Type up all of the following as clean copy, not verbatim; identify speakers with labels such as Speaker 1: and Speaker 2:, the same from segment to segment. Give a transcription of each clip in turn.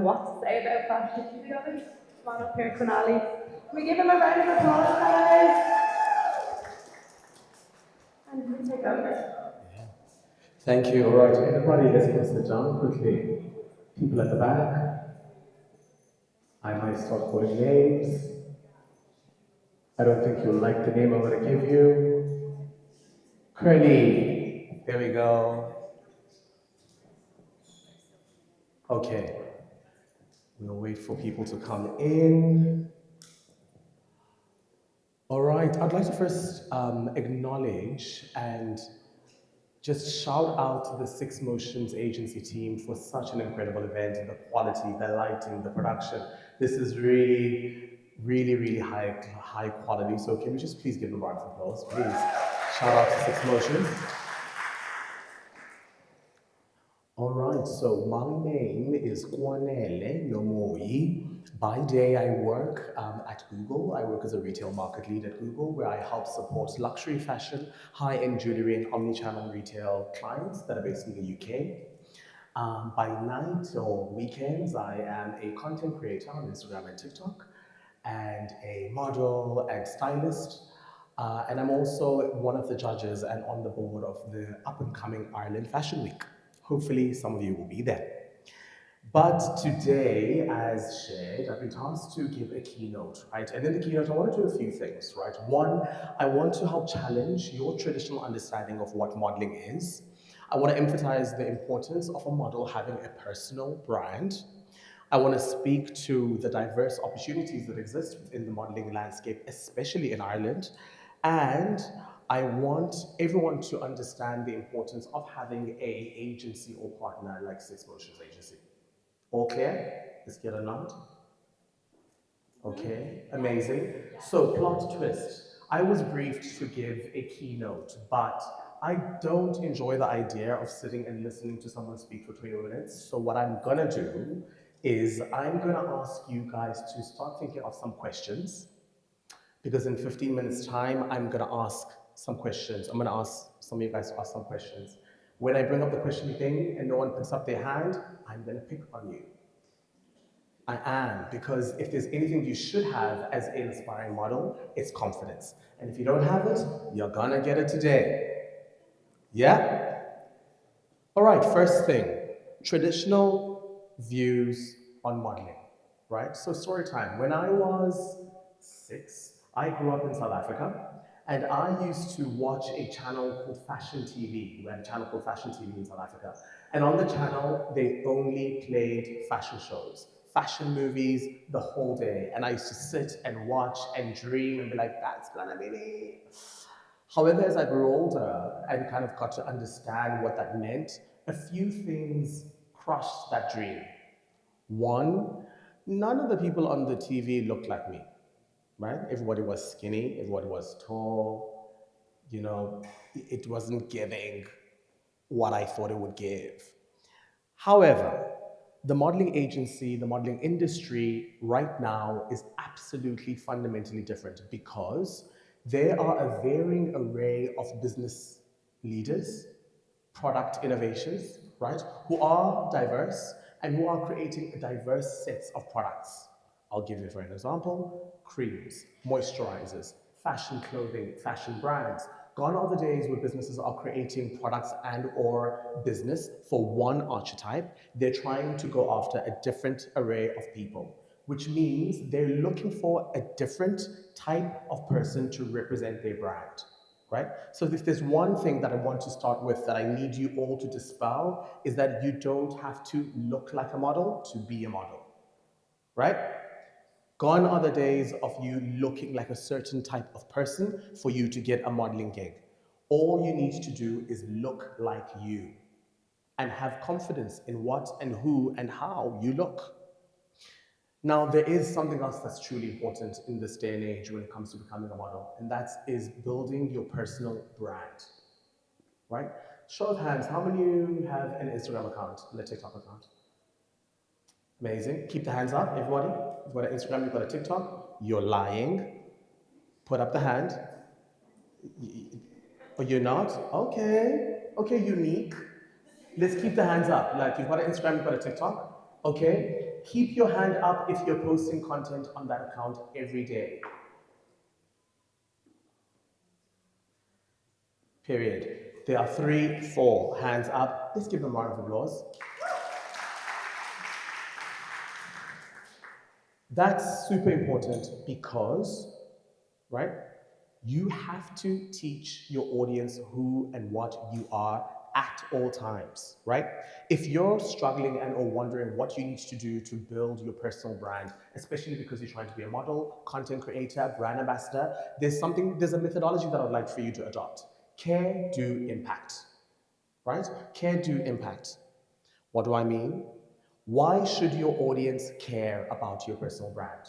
Speaker 1: what to say about fashion. Should we go and come on up here, Kwanele? Can we give him a round of applause, guys? And we take over.
Speaker 2: Thank you. All right, everybody, let's go sit down quickly. People at the back, I might start calling names. I don't think you'll like the name I'm going to give you. Curly. There we go. Okay. We'll wait for people to come in. All right, I'd like to first acknowledge and just shout out to the 6Motion's agency team for such an incredible event, the quality, the lighting, the production. This is really high quality. So can we just please give them a round of applause, please? Shout out to 6Motion. All right, so my name is Kwanele Nomoyi. By day, I work at Google. I work as a retail market lead at Google, where I help support luxury fashion, high-end jewelry, and omni-channel retail clients that are based in the UK. By night or weekends, I am a content creator on Instagram and TikTok, and a model and stylist. And I'm also one of the judges and on the board of the up-and-coming Ireland Fashion Week. Hopefully, some of you will be there. But today, as shared, I've been tasked to give a keynote, right? And in the keynote, I want to do a few things, right? One, I want to help challenge your traditional understanding of what modeling is. I want to emphasize the importance of a model having a personal brand. I want to speak to the diverse opportunities that exist within the modeling landscape, especially in Ireland. And I want everyone to understand the importance of having a agency or partner like 6Motion's agency. All clear? Let's get a nod. Okay, amazing. So, plot twist. I was briefed to give a keynote, but I don't enjoy the idea of sitting and listening to someone speak for 20 minutes. So, what I'm gonna do is I'm gonna ask you guys to start thinking of some questions, because in 15 minutes' time, I'm gonna ask some questions. I'm gonna ask some of you guys to ask some questions. When I bring up the question thing and no one picks up their hand, I'm gonna pick on you. I am, because if there's anything you should have as an aspiring model, it's confidence. And if you don't have it, you're gonna get it today. Yeah? All right, first thing, traditional views on modeling, right? So story time. When I was 6, I grew up in South Africa, and I used to watch a channel called Fashion TV. We had a channel called Fashion TV in South Africa. And on the channel, they only played fashion shows, fashion movies the whole day. And I used to sit and watch and dream and be like, that's gonna be me. However, as I grew older and kind of got to understand what that meant, a few things crushed that dream. One, none of the people on the TV looked like me, right? Everybody was skinny, everybody was tall, it wasn't giving what I thought it would give. However, the modeling agency, the modeling industry right now is absolutely fundamentally different, because there are a varying array of business leaders, product innovations, right, who are diverse and who are creating a diverse sets of products. I'll give you for an example: creams, moisturizers, fashion clothing, fashion brands. Gone are the days where businesses are creating products and or business for one archetype. They're trying to go after a different array of people, which means they're looking for a different type of person to represent their brand, right? So if there's one thing that I want to start with that I need you all to dispel, is that you don't have to look like a model to be a model, right? Gone are the days of you looking like a certain type of person for you to get a modeling gig. All you need to do is look like you and have confidence in what and who and how you look. Now, there is something else that's truly important in this day and age when it comes to becoming a model, and that is building your personal brand, right? Show of hands, how many of you have an Instagram account and a TikTok account? Amazing. Keep the hands up, everybody. You've got an Instagram, you've got a TikTok. You're lying. Put up the hand. Or you're not? Okay. Okay, unique. Let's keep the hands up. Like, you've got an Instagram, you've got a TikTok. Okay? Keep your hand up if you're posting content on that account every day. Period. There are 3, 4 hands up. Let's give them a round of applause. That's super important because, right, you have to teach your audience who and what you are at all times, right? If you're struggling and or wondering what you need to do to build your personal brand, especially because you're trying to be a model, content creator, brand ambassador, there's a methodology that I'd like for you to adopt. Care, do, impact, right? Care, do, impact. What do I mean? Why should your audience care about your personal brand?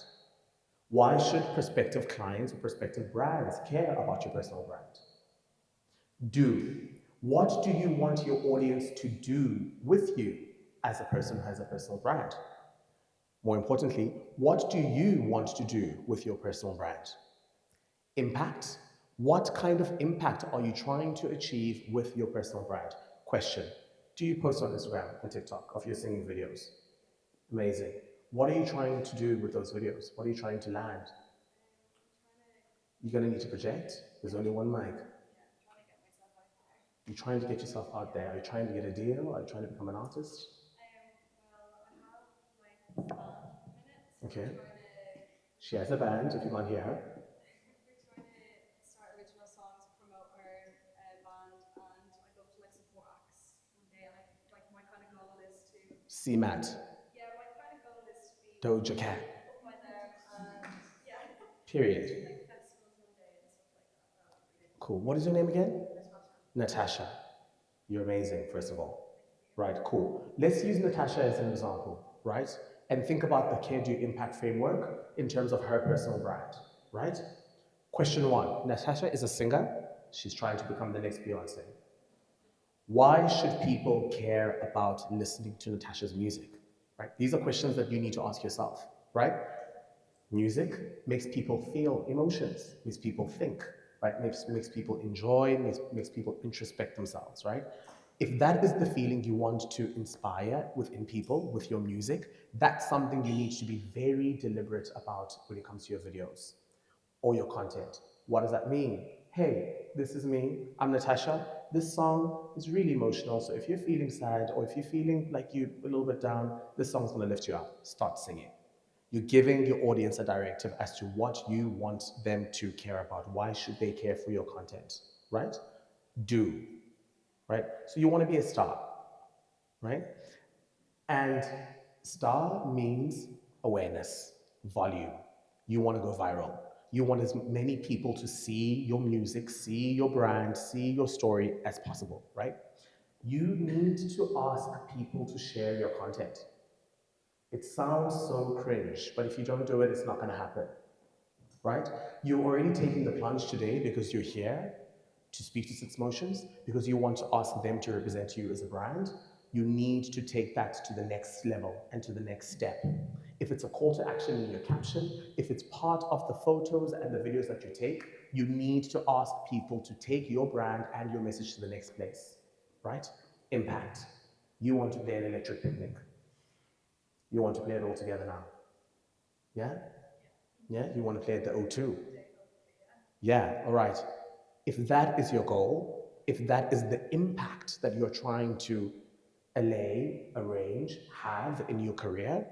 Speaker 2: Why should prospective clients or prospective brands care about your personal brand? Do. What do you want your audience to do with you as a person who has a personal brand? More importantly, what do you want to do with your personal brand? Impact. What kind of impact are you trying to achieve with your personal brand? Question. Do you post on Instagram and TikTok of your singing videos? Amazing. What are you trying to do with those videos? What are you trying to land? You're going to need to project. There's only one mic. You're trying to get yourself out there. Are you trying to get a deal? Are you trying to become an artist? Okay. She has a band, if you can't hear her. CMAT. Doja Cat. Period. Cool. What is your name again? Natasha. You're amazing, first of all. Right, cool. Let's use Natasha as an example, right? And think about the Care Do Impact framework in terms of her personal brand, right? Question 1. Natasha is a singer. She's trying to become the next Beyonce. Why should people care about listening to Natasha's music? Right? These are questions that you need to ask yourself, right? Music makes people feel emotions, makes people think, right? Makes people enjoy, makes people introspect themselves, right? If that is the feeling you want to inspire within people with your music, that's something you need to be very deliberate about when it comes to your videos or your content. What does that mean? Hey, this is me, I'm Natasha. This song is really emotional, so if you're feeling sad or if you're feeling like you're a little bit down, this song's gonna lift you up. Start singing. You're giving your audience a directive as to what you want them to care about. Why should they care for your content, right? Do, right? So you want to be a star, right? And star means awareness, volume. You want to go viral. You want as many people to see your music, see your brand, see your story as possible, right? You need to ask people to share your content. It sounds so cringe, but if you don't do it, it's not going to happen, right? You're already taking the plunge today because you're here to speak to 6Motions, because you want to ask them to represent you as a brand. You need to take that to the next level and to the next step. If it's a call to action in your caption, if it's part of the photos and the videos that you take, you need to ask people to take your brand and your message to the next place, right? Impact. You want to play an electric picnic. You want to play it all together now. Yeah? Yeah? You want to play at the O2. Yeah, all right. If that is your goal, if that is the impact that you're trying to allay, arrange, have in your career,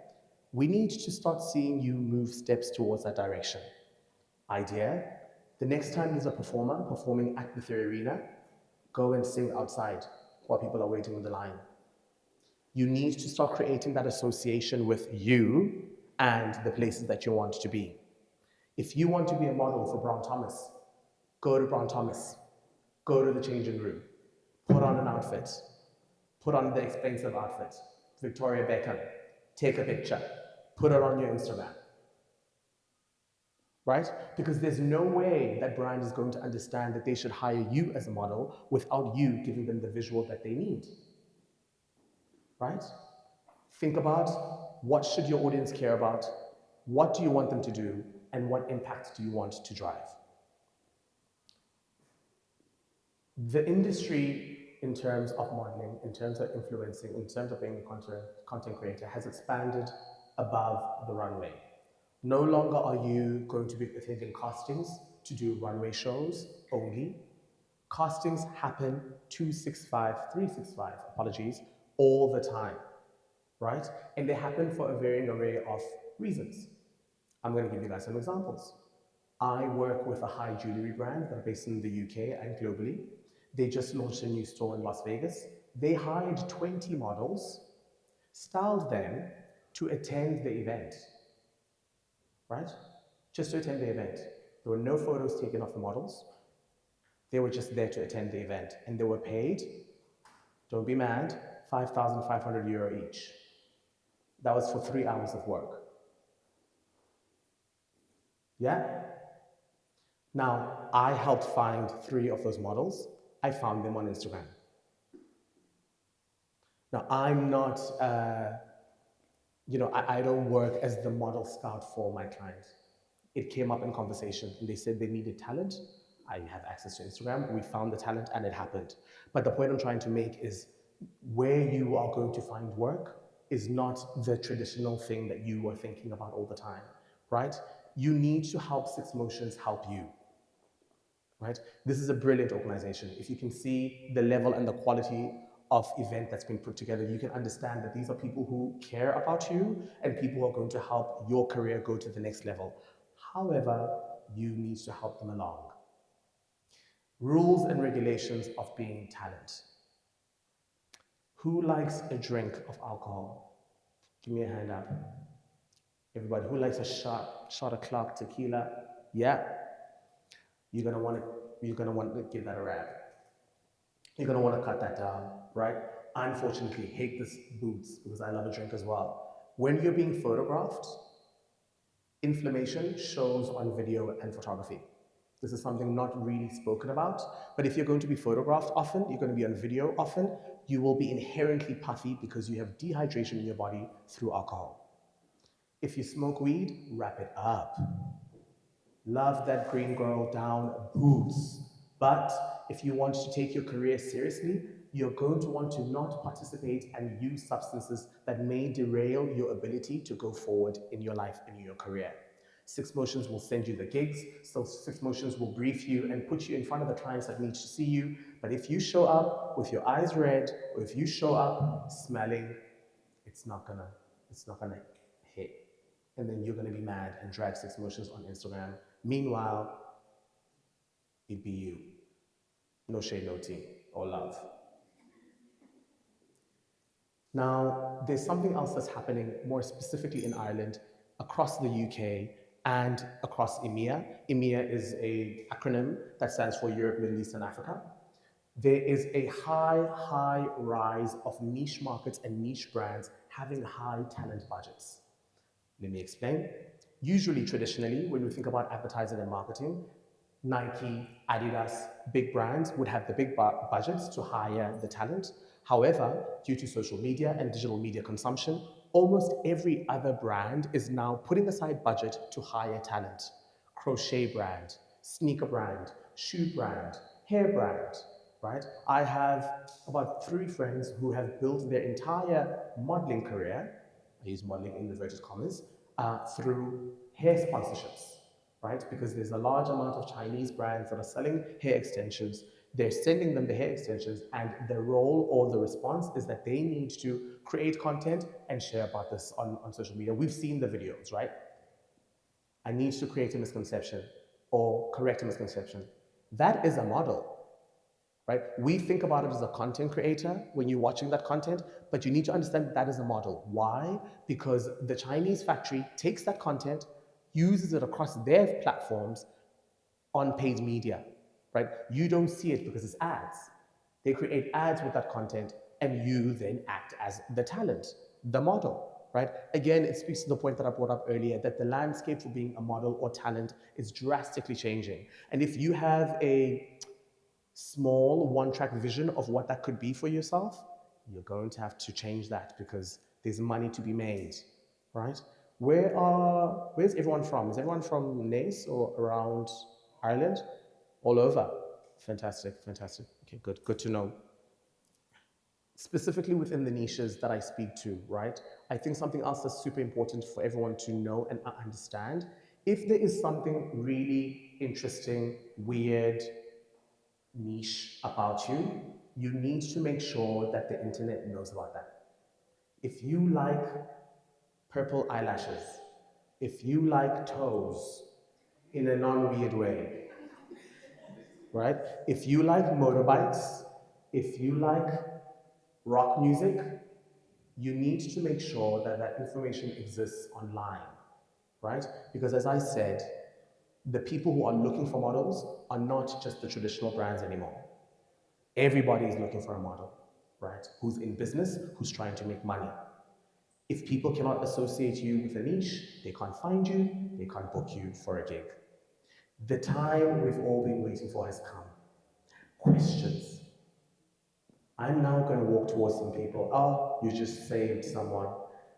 Speaker 2: we need to start seeing you move steps towards that direction. Idea, the next time there's a performer performing at the Theory Arena, go and sing outside while people are waiting on the line. You need to start creating that association with you and the places that you want to be. If you want to be a model for Brown Thomas, go to Brown Thomas, go to the changing room, put on an outfit, put on the expensive outfit, Victoria Beckham, take a picture, put it on your Instagram, right? Because there's no way that brand is going to understand that they should hire you as a model without you giving them the visual that they need, right? Think about what should your audience care about, what do you want them to do, and what impact do you want to drive? The industry in terms of modeling, in terms of influencing, in terms of being a content creator has expanded above the runway. No longer are you going to be attending castings to do runway shows only. Castings happen 265, 365, apologies, all the time, right? And they happen for a varying array of reasons. I'm going to give you guys some examples. I work with a high jewelry brand that are based in the UK and globally. They just launched a new store in Las Vegas. They hired 20 models, styled them to attend the event, right? Just to attend the event. There were no photos taken of the models. They were just there to attend the event. And they were paid, don't be mad, 5,500 euro each. That was for 3 hours of work. Yeah? Now, I helped find 3 of those models. I found them on Instagram. Now, I'm not, I don't work as the model scout for my clients. It came up in conversation and they said they needed talent. I have access to Instagram. We found the talent and it happened. But the point I'm trying to make is where you are going to find work is not the traditional thing that you are thinking about all the time, right? You need to help 6Motions help you, right? This is a brilliant organization. If you can see the level and the quality of event that's been put together, you can understand that these are people who care about you and people who are going to help your career go to the next level. However, you need to help them along. Rules and regulations of being talent. Who likes a drink of alcohol? Give me a hand up. Everybody, who likes a shot of clock, tequila? Yeah, you're gonna want to give that a rap. You're gonna want to cut that down, right? I unfortunately hate this boots because I love a drink as well. When you're being photographed, inflammation shows on video and photography. This is something not really spoken about, but if you're going to be photographed often, you're going to be on video often, you will be inherently puffy because you have dehydration in your body through alcohol. If you smoke weed, wrap it up. Love that green girl down boots. But if you want to take your career seriously, you're going to want to not participate and use substances that may derail your ability to go forward in your life and in your career. 6Motions will send you the gigs, so 6Motions will brief you and put you in front of the clients that need to see you. But if you show up with your eyes red, or if you show up smelling, it's not gonna hit. And then you're gonna be mad and drag 6Motions on Instagram. Meanwhile, it be you. No shade, no tea, or love. Now, there's something else that's happening more specifically in Ireland, across the UK, and across EMEA. EMEA is an acronym that stands for Europe, Middle East, and Africa. There is a high rise of niche markets and niche brands having high talent budgets. Let me explain. Usually, traditionally, when we think about advertising and marketing, Nike, Adidas, big brands would have the big budgets to hire the talent. However, due to social media and digital media consumption, almost every other brand is now putting aside budget to hire talent. Crochet brand, sneaker brand, shoe brand, hair brand, right? I have about 3 friends who have built their entire modeling career, I use modeling in inverted commas, through hair sponsorships, right? Because there's a large amount of Chinese brands that are selling hair extensions. They're sending them the hair extensions, and the role or the response is that they need to create content and share about this on social media. We've seen the videos, right? I need to create a misconception or correct a misconception. That is a model, right? We think about it as a content creator when you're watching that content, but you need to understand that is a model. Why? Because the Chinese factory takes that content, uses it across their platforms on paid media, right? You don't see it because it's ads. They create ads with that content and you then act as the talent, the model, right? Again, it speaks to the point that I brought up earlier that the landscape for being a model or talent is drastically changing. And if you have a small one-track vision of what that could be for yourself, you're going to have to change that because there's money to be made, right? Where's everyone from? Is everyone from Naas or around Ireland? All over. Fantastic, fantastic. Okay, good to know. specifically within the niches that I speak to, right? I think something else that's super important for everyone to know and understand, if there is something really interesting, weird, niche about you, you need to make sure that the internet knows about that. If you like purple eyelashes, if you like toes in a non-weird way, right? If you like motorbikes, if you like rock music, you need to make sure that that information exists online, right? Because as I said, the people who are looking for models are not just the traditional brands anymore. Everybody is looking for a model, right? Who's in business, who's trying to make money. If people cannot associate you with a niche, they can't find you, they can't book you for a gig. The time we've all been waiting for has come. Questions. I'm now going to walk towards some people. Oh, you just saved someone.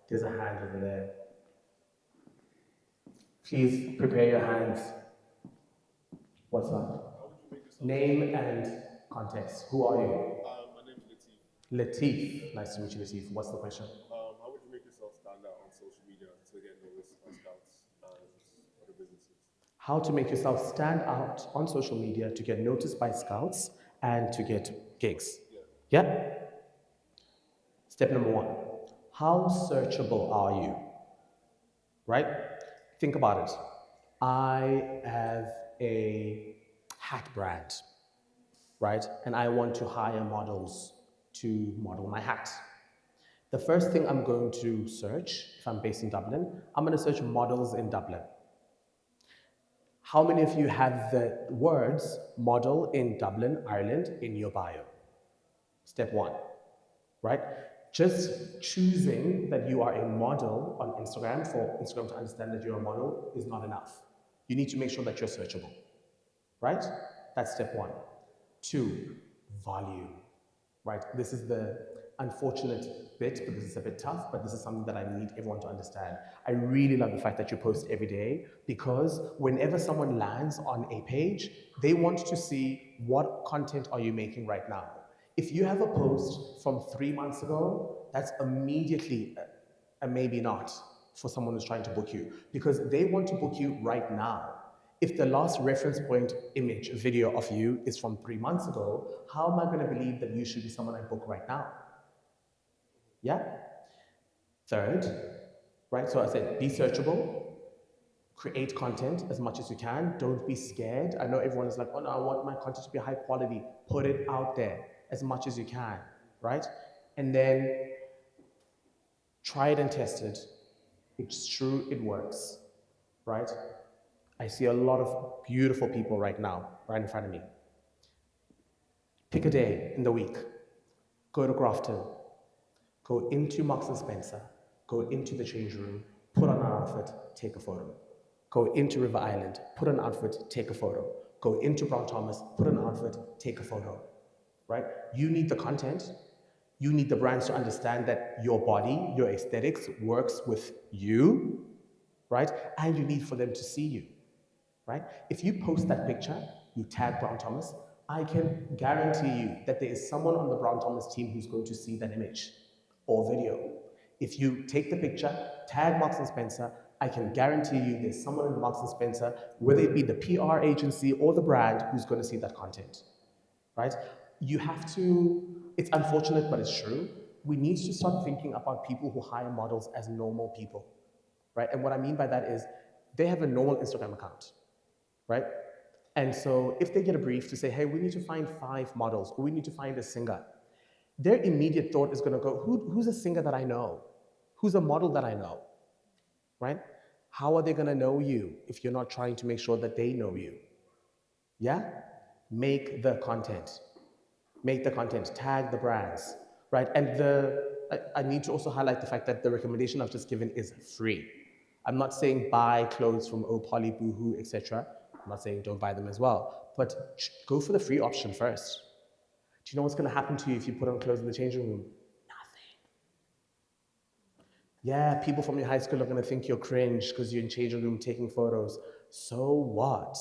Speaker 2: There's a hand over there. Please prepare your hands. What's up? Name and context. Who are you?
Speaker 3: My name is Latif.
Speaker 2: Latif. Nice to meet you, Latif. What's the question?
Speaker 3: How would you make yourself stand out on social media to get noticed by scouts and other businesses?
Speaker 2: How to make yourself stand out on social media to get noticed by scouts and to get gigs. Yeah? Step number one. How searchable are you? Right? Think about it. I have a hat brand, right? And I want to hire models to model my hat. The first thing I'm going to search, if I'm based in Dublin, I'm going to search models in Dublin. How many of you have the words model in Dublin, Ireland in your bio? Step one, right? Just choosing that you are a model on Instagram for Instagram to understand that you're a model is not enough. You need to make sure that you're searchable, right? That's step one. Two, volume, right? This is the unfortunate bit because it's a bit tough, but this is something that I need everyone to understand. I really love the fact that you post every day because whenever someone lands on a page, they want to see what content are you making right now. If you have a post from 3 months ago, that's immediately a maybe not for someone who's trying to book you because they want to book you right now. If the last reference point image, video of you is from 3 months ago, how am I going to believe that you should be someone I book right now? Yeah? Third, right, so I said be searchable, create content as much as you can, don't be scared. I know everyone is like, oh no, I want my content to be high quality. Put it out there as much as you can, right? And then try it and test it. It's true, it works, right? I see a lot of beautiful people right now, right in front of me. Pick a day in the week. Go to Grafton. Go into Marks and Spencer. Go into the change room. Put on an outfit. Take a photo. Go into River Island. Put on an outfit. Take a photo. Go into Brown Thomas. Put on an outfit. Take a photo. Right? You need the content. You need the brands to understand that your body, your aesthetics works with you, right? And you need for them to see you, right? If you post that picture, you tag Brown Thomas, I can guarantee you that there is someone on the Brown Thomas team who's going to see that image or video. If you take the picture, tag Marks and Spencer, I can guarantee you there's someone in Marks and Spencer, whether it be the PR agency or the brand, who's going to see that content, right? You have to, it's unfortunate, but it's true. We need to start thinking about people who hire models as normal people, right? And what I mean by that is they have a normal Instagram account, right? And so if they get a brief to say, hey, we need to find 5 models, or we need to find a singer, their immediate thought is gonna go, who's a singer that I know? Who's a model that I know, right? How are they gonna know you if you're not trying to make sure that they know you? Yeah? Make the content. Make the content, tag the brands, right? And I need to also highlight the fact that the recommendation I've just given is free. I'm not saying buy clothes from Opoly, Boohoo, etc. I'm not saying don't buy them as well, but go for the free option first. Do you know what's going to happen to you if you put on clothes in the changing room? Nothing. Yeah, people from your high school are going to think you're cringe because you're in changing room taking photos. So what?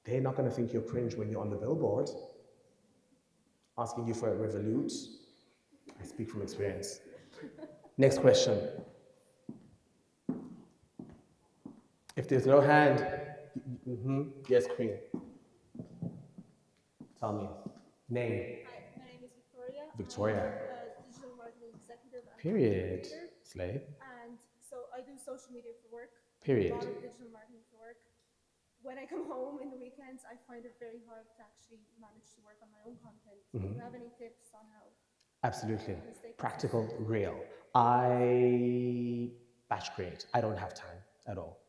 Speaker 2: They're not going to think you're cringe when you're on the billboard asking you for a Revolut. I speak from experience. Next question. If there's no hand, yes, Queen. Tell me. Name.
Speaker 4: Hi, my name is Victoria.
Speaker 2: Victoria.
Speaker 4: I'm a digital marketing executive and
Speaker 2: Period.
Speaker 4: content creator.
Speaker 2: Slay.
Speaker 4: And so I do social media for work.
Speaker 2: Period.
Speaker 4: A lot of digital marketing for work. When I come home in the weekends, I find it very hard to actually manage to work on my own content. Do you have any tips on how?
Speaker 2: Absolutely.
Speaker 4: Mistakes.
Speaker 2: Practical, real. I batch create. I don't have time at all.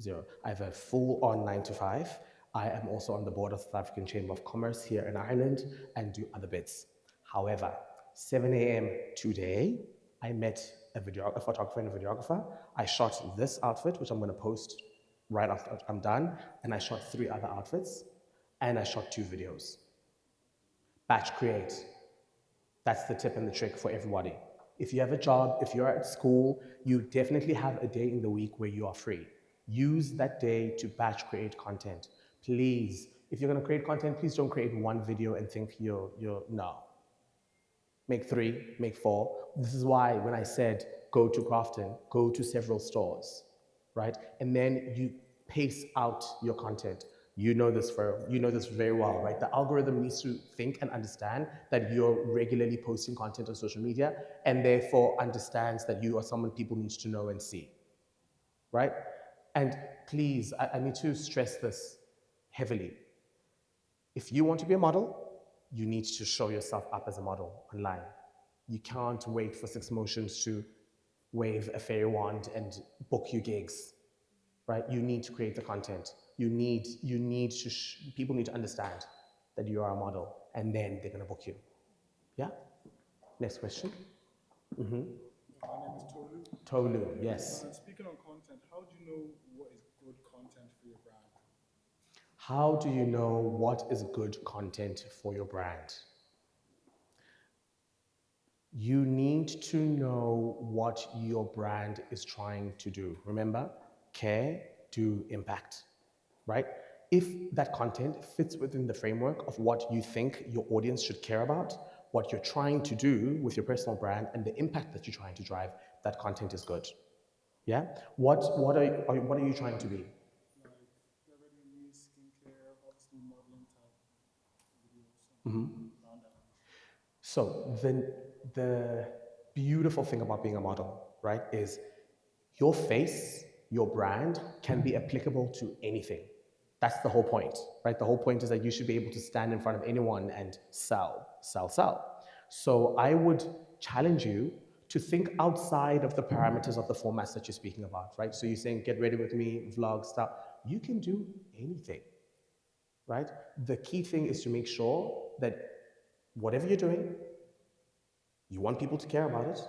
Speaker 2: Zero. I have a full on 9 to 5. I am also on the board of the South African Chamber of Commerce here in Ireland and do other bits. However, 7 a.m. today, I met a photographer and a videographer. I shot this outfit, which I'm going to post right after I'm done, and I shot 3 other outfits, and I shot 2 videos. Batch create. That's the tip and the trick for everybody. If you have a job, if you're at school, you definitely have a day in the week where you are free. Use that day to batch create content. Please, if you're gonna create content, please don't create 1 video and think you're no. Make 3, make 4. This is why when I said go to Grafton, go to several stores, right? And then you pace out your content. You know this very well, right? The algorithm needs to think and understand that you're regularly posting content on social media and therefore understands that you are someone people need to know and see, right? And please, I need to stress this heavily. If you want to be a model, you need to show yourself up as a model online. You can't wait for 6Motions to wave a fairy wand and book you gigs, right? You need to create the content. People need to understand that you are a model, and then they're gonna book you. Yeah? Next question.
Speaker 5: My name is Tolu.
Speaker 2: Tolu, yes.
Speaker 5: Speaking on content, how do you know what is good content for your brand?
Speaker 2: How do you know what is good content for your brand? You need to know what your brand is trying to do. Remember, care, do, impact, right? If that content fits within the framework of what you think your audience should care about, what you're trying to do with your personal brand, and the impact that you're trying to drive, that content is good. Yeah? What are you trying to be?
Speaker 5: Like revenue, skincare, obviously modeling type videos. Around that.
Speaker 2: So the beautiful thing about being a model, right, is your face, your brand can be applicable to anything. That's the whole point, right? The whole point is that you should be able to stand in front of anyone and sell, sell, sell. So I would challenge you to think outside of the parameters of the formats that you're speaking about, right? So you're saying, get ready with me, vlog, stuff. You can do anything, right? The key thing is to make sure that whatever you're doing, you want people to care about it,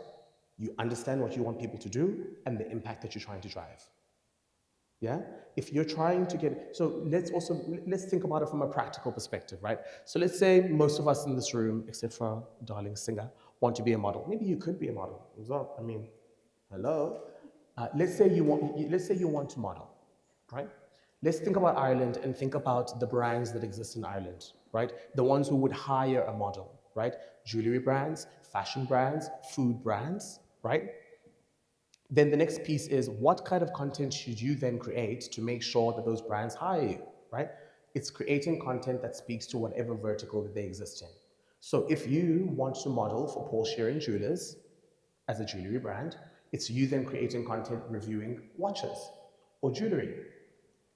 Speaker 2: you understand what you want people to do, and the impact that you're trying to drive. Yeah? If you're trying to get, so let's think about it from a practical perspective, right? So let's say most of us in this room, except for darling singer, want to be a model. Maybe you could be a model. What's up? I mean, hello? Let's say you want to model, right? Let's think about Ireland and think about the brands that exist in Ireland, right? The ones who would hire a model, right? Jewelry brands, fashion brands, food brands, right? Then the next piece is what kind of content should you then create to make sure that those brands hire you, right? It's creating content that speaks to whatever vertical that they exist in. So if you want to model for Paul Sheeran Jewelers as a jewelry brand, it's you then creating content reviewing watches or jewelry.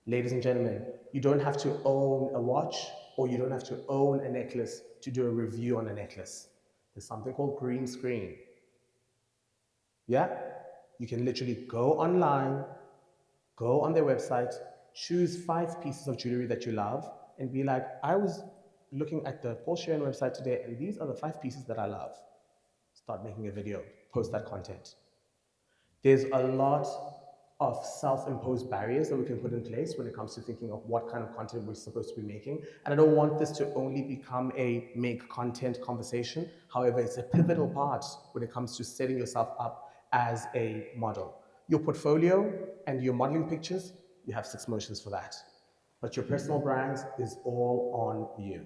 Speaker 2: Ladies and gentlemen, you don't have to own a watch or you don't have to own a necklace to do a review on a necklace. There's something called green screen. Yeah? You can literally go online, go on their website, choose 5 pieces of jewelry that you love, and be like, I was looking at the Paul Sheeran website today, and these are the 5 pieces that I love. Start making a video, post that content. There's a lot of self-imposed barriers that we can put in place when it comes to thinking of what kind of content we're supposed to be making. And I don't want this to only become a make content conversation. However, it's a pivotal part when it comes to setting yourself up as a model. Your portfolio and your modeling pictures, you have 6Motions for that. But your personal brands is all on you.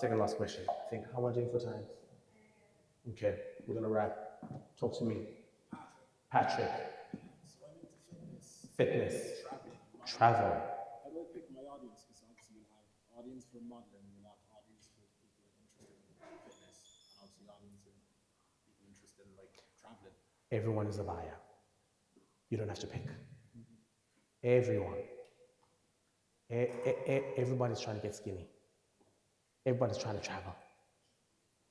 Speaker 2: Second last question. I think, how am I doing for time? Okay, we're gonna wrap. Talk to me. Patrick.
Speaker 5: So I'm into fitness,
Speaker 2: Fitness.
Speaker 5: travel.
Speaker 2: Travel.
Speaker 5: How do I pick my audience? Because obviously you'll have audience for modeling, you'll have audience for people interested in fitness, and obviously audience in people interested in like traveling.
Speaker 2: Everyone is a buyer. You don't have to pick. Everyone. Everybody's trying to get skinny. Everybody's trying to travel.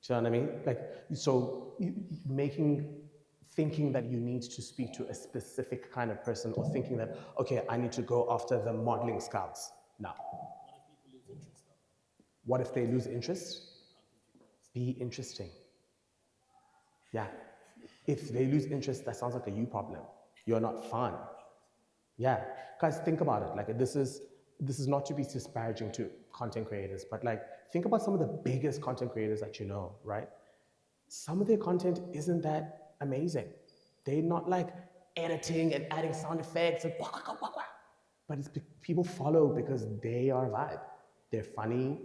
Speaker 2: Do you know what I mean? Like, so thinking that you need to speak to a specific kind of person, or thinking that, okay, I need to go after the modeling scouts. No.
Speaker 5: What if people lose interest though?
Speaker 2: What if they lose interest? Be interesting. Yeah. If they lose interest, that sounds like a you problem. You're not fun. Yeah, guys, think about it. Like, this is not to be disparaging to content creators, but like, think about some of the biggest content creators that you know, right? Some of their content isn't that amazing. They're not like editing and adding sound effects and wah, wah, wah, wah. But people follow because they are a vibe. They're funny,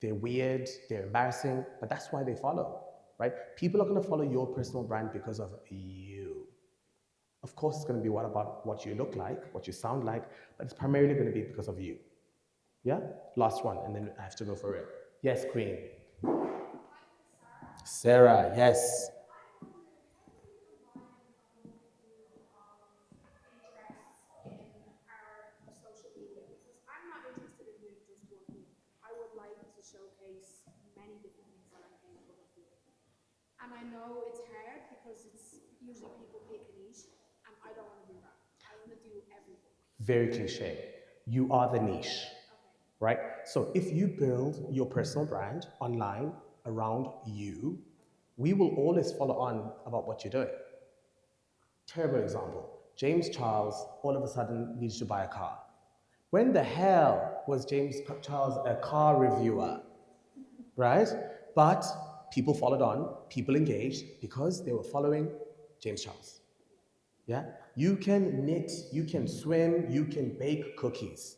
Speaker 2: they're weird, they're embarrassing, but that's why they follow, right? People are gonna follow your personal brand because of you. Of course, it's going to be what about what you look like, what you sound like, but it's primarily going to be because of you. Yeah? Last one, and then I have to go for it. Yes, Queen. Sarah, yes.
Speaker 6: Social media, because I'm not interested in doing just one thing. I would like to showcase many different things that I'm capable of doing. And I know it's hard because it's usually people pick a niche, and I don't want to do that. I want to do everything.
Speaker 2: Very cliche. You are the niche, right? So if you build your personal brand online around you, we will always follow on about what you're doing. Terrible example. James Charles all of a sudden needs to buy a car. When the hell was James Charles a car reviewer? Right? But people followed on, people engaged because they were following James Charles. Yeah? You can knit, you can swim, you can bake cookies,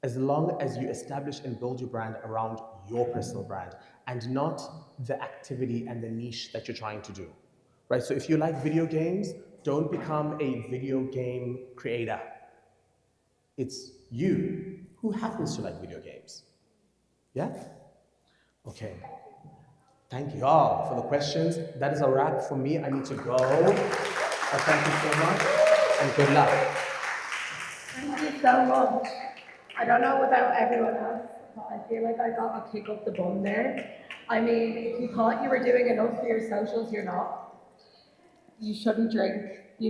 Speaker 2: as long as you establish and build your brand around your personal brand and not the activity and the niche that you're trying to do. Right? So if you like video games, don't become a video game creator. It's you who happens to like video games. Yeah? Okay. Thank you all for the questions. That is a wrap for me. I need to go. Thank you so much and good luck.
Speaker 1: Thank you so much. I don't know about everyone else, but I feel like I got a kick up the bum there. I mean, if you thought you were doing enough for your socials, you're not. You shouldn't drink.